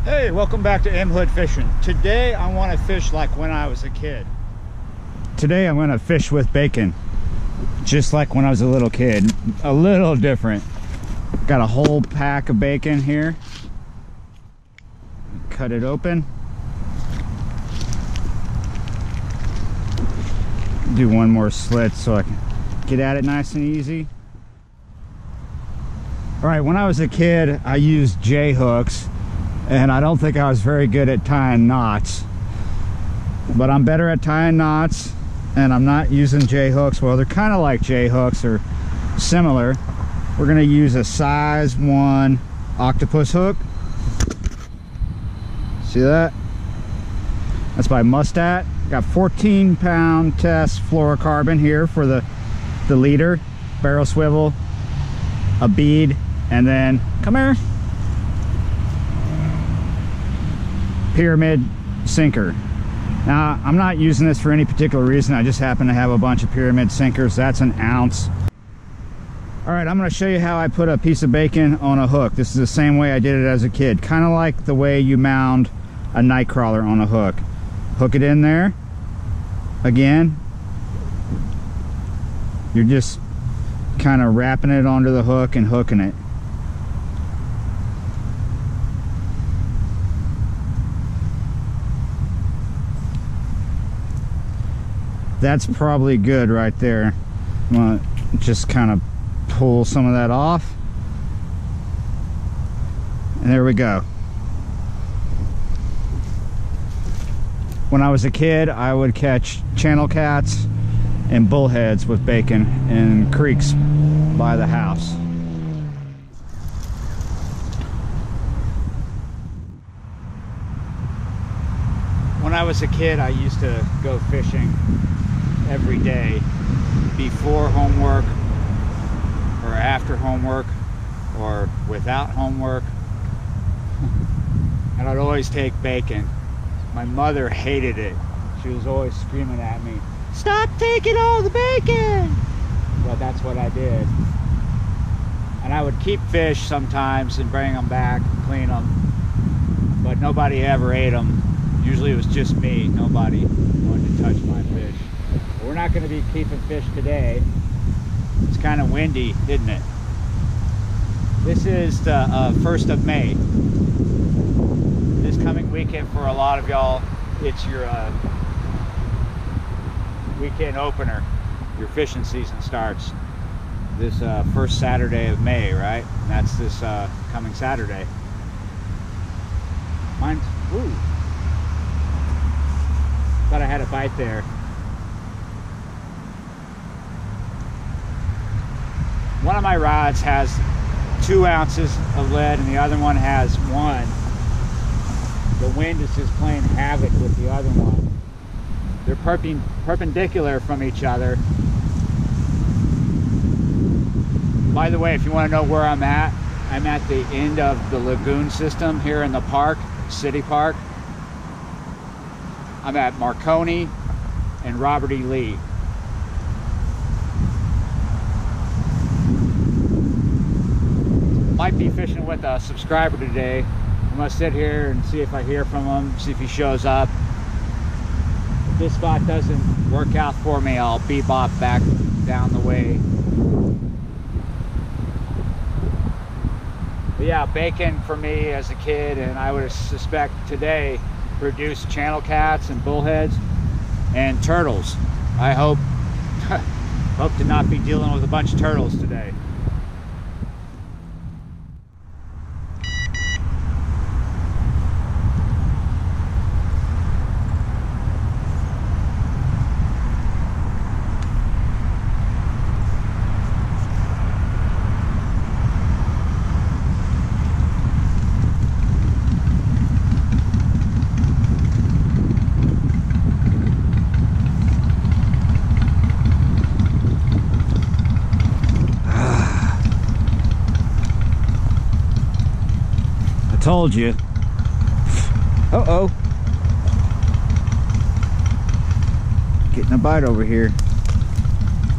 Hey, welcome back to M Hood Fishing. Today I want to fish like when I was a kid. Today I'm going to fish with bacon, just like when I was a little kid. A little different. Got a whole pack of bacon here. Cut it open. Do one more slit so I can get at it nice and easy. All right, when I was a kid I used J hooks, and I don't think I was very good at tying knots, but I'm better at tying knots, and I'm not using J hooks. Well, they're kind of like J hooks or similar. We're going to use a size 1 octopus hook. See that? That's by Mustat. Got 14-pound test fluorocarbon here for the leader, barrel swivel, a bead, and then come here, pyramid sinker. Now I'm not using this for any particular reason, I just happen to have a bunch of pyramid sinkers. That's an ounce. All right, I'm going to show you how I put a piece of bacon on a hook. This is the same way I did it as a kid, kind of like the way you mound a night crawler on a hook. Hook it in there. Again, you're just kind of wrapping it onto the hook and hooking it. That's probably good right there. I'm gonna just kind of pull some of that off. And there we go. When I was a kid, I would catch channel cats and bullheads with bacon in creeks by the house. When I was a kid, I used to go fishing every day before homework or after homework or without homework. And I'd always take bacon. My mother hated it. She was always screaming at me, "Stop taking all the bacon!" But that's what I did. And I would keep fish sometimes and bring them back and clean them, but nobody ever ate them. Usually it was just me. Nobody wanted to touch my fish. But we're not going to be keeping fish today. It's kind of windy, isn't it? This is the 1st of May. This coming weekend for a lot of y'all, it's your weekend opener. Your fishing season starts this first Saturday of May, right? And that's this coming Saturday. Mine's, ooh. Thought I had a bite there. One of my rods has 2 ounces of lead and the other one has 1. The wind is just playing havoc with the other one. They're perpendicular from each other. By the way, if you want to know where I'm at the end of the lagoon system here in the park, City Park. I'm at Marconi and Robert E. Lee. Might be fishing with a subscriber today. I'm gonna sit here and see if I hear from him, see if he shows up. If this spot doesn't work out for me, I'll bebop back down the way. But yeah, bacon for me as a kid, and I would suspect today, produced channel cats and bullheads and turtles. I hope to not be dealing with a bunch of turtles today. Told you. Uh-oh. Getting a bite over here.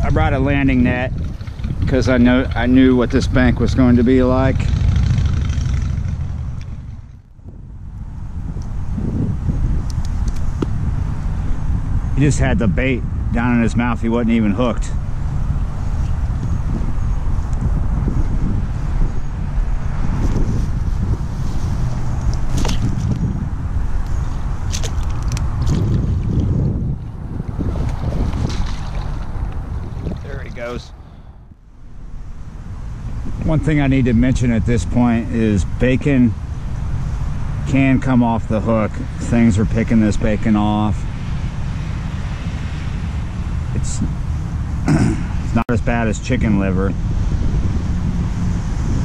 I brought a landing net because I knew what this bank was going to be like. He just had the bait down in his mouth. He wasn't even hooked. There he goes. One thing I need to mention at this point is bacon can come off the hook. Things are picking this bacon off. It's not as bad as chicken liver.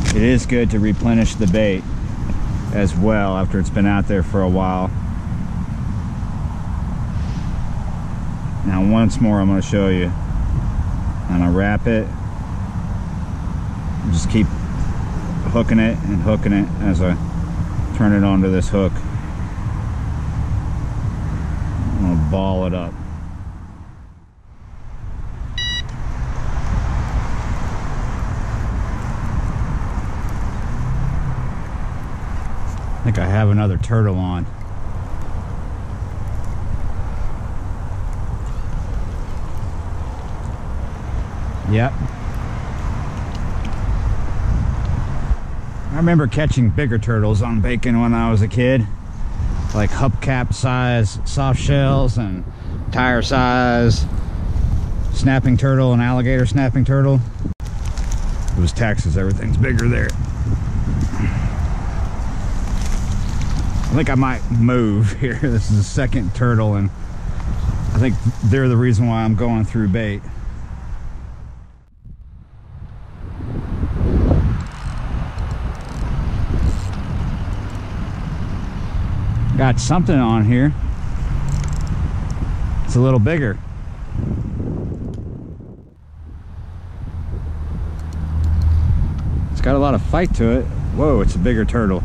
It is good to replenish the bait as well after it's been out there for a while. Now once more I'm going to show you. I'm going to wrap it. Just keep hooking it and hooking it as I turn it onto this hook. I'm going to ball it up. I think I have another turtle on. Yep. I remember catching bigger turtles on bacon when I was a kid, like hubcap size soft shells and tire size snapping turtle and alligator snapping turtle. It was Texas, everything's bigger there. I think I might move here. This is the second turtle, and I think they're the reason why I'm going through bait. Got something on here. It's a little bigger. It's got a lot of fight to it. Whoa, it's a bigger turtle.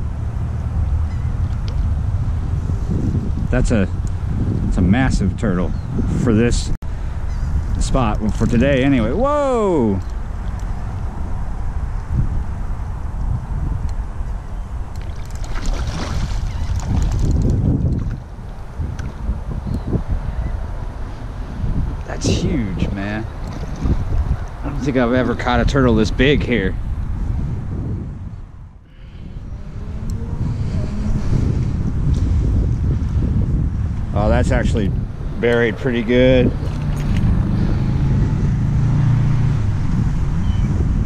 It's a massive turtle for this spot. Well, for today anyway. Whoa! That's huge, man. I don't think I've ever caught a turtle this big here. Oh, that's actually buried pretty good.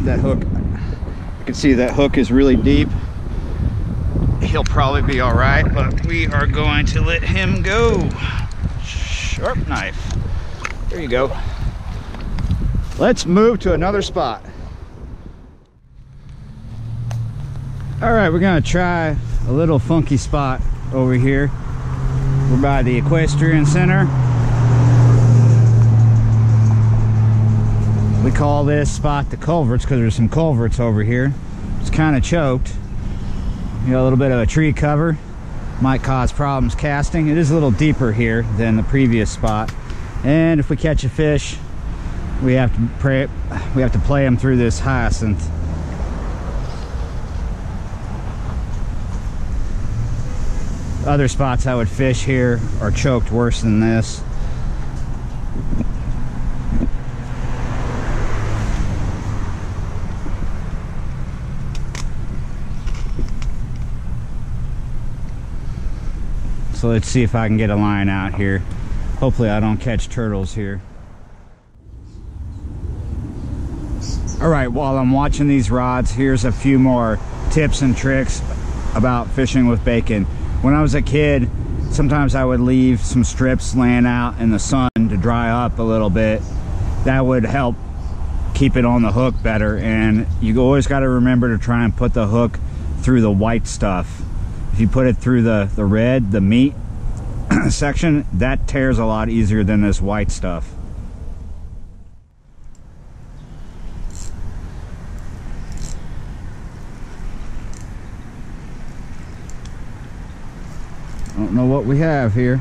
That hook, you can see that hook is really deep. He'll probably be all right, but we are going to let him go. Sharp knife. There you go. Let's move to another spot. All right, we're gonna try a little funky spot over here. We're by the equestrian center. We call this spot the culverts because there's some culverts over here. It's kind of choked. You got a little bit of a tree cover. Might cause problems casting. It is a little deeper here than the previous spot. And if we catch a fish, we have to play them through this hyacinth. Other spots I would fish here are choked worse than this. So let's see if I can get a line out here. Hopefully I don't catch turtles here. All right, while I'm watching these rods, here's a few more tips and tricks about fishing with bacon. When I was a kid, sometimes I would leave some strips laying out in the sun to dry up a little bit. That would help keep it on the hook better, and you always got to remember to try and put the hook through the white stuff. If you put it through the red, the meat section, that tears a lot easier than this white stuff. I don't know what we have here.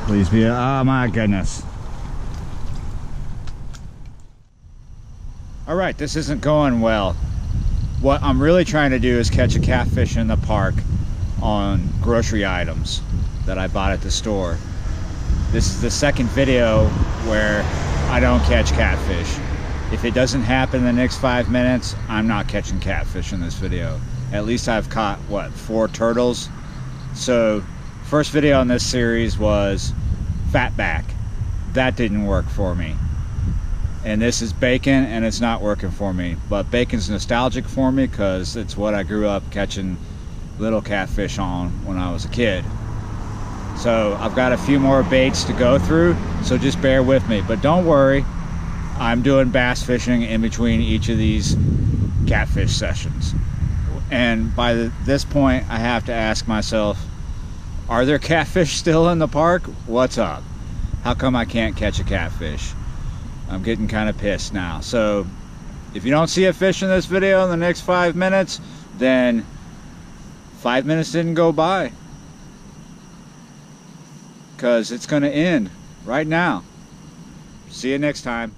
Please be, oh my goodness. All right, this isn't going well. What I'm really trying to do is catch a catfish in the park on grocery items that I bought at the store. This is the second video where I don't catch catfish. If it doesn't happen in the next 5 minutes, I'm not catching catfish in this video. At least I've caught, what, 4 turtles? So, first video on this series was fatback. That didn't work for me. And this is bacon, and it's not working for me. But bacon's nostalgic for me because it's what I grew up catching little catfish on when I was a kid. So I've got a few more baits to go through, so just bear with me. But don't worry, I'm doing bass fishing in between each of these catfish sessions. And by this point, I have to ask myself, are there catfish still in the park? What's up? How come I can't catch a catfish? I'm getting kind of pissed now. So if you don't see a fish in this video in the next 5 minutes, then 5 minutes didn't go by. Because it's going to end right now. See you next time.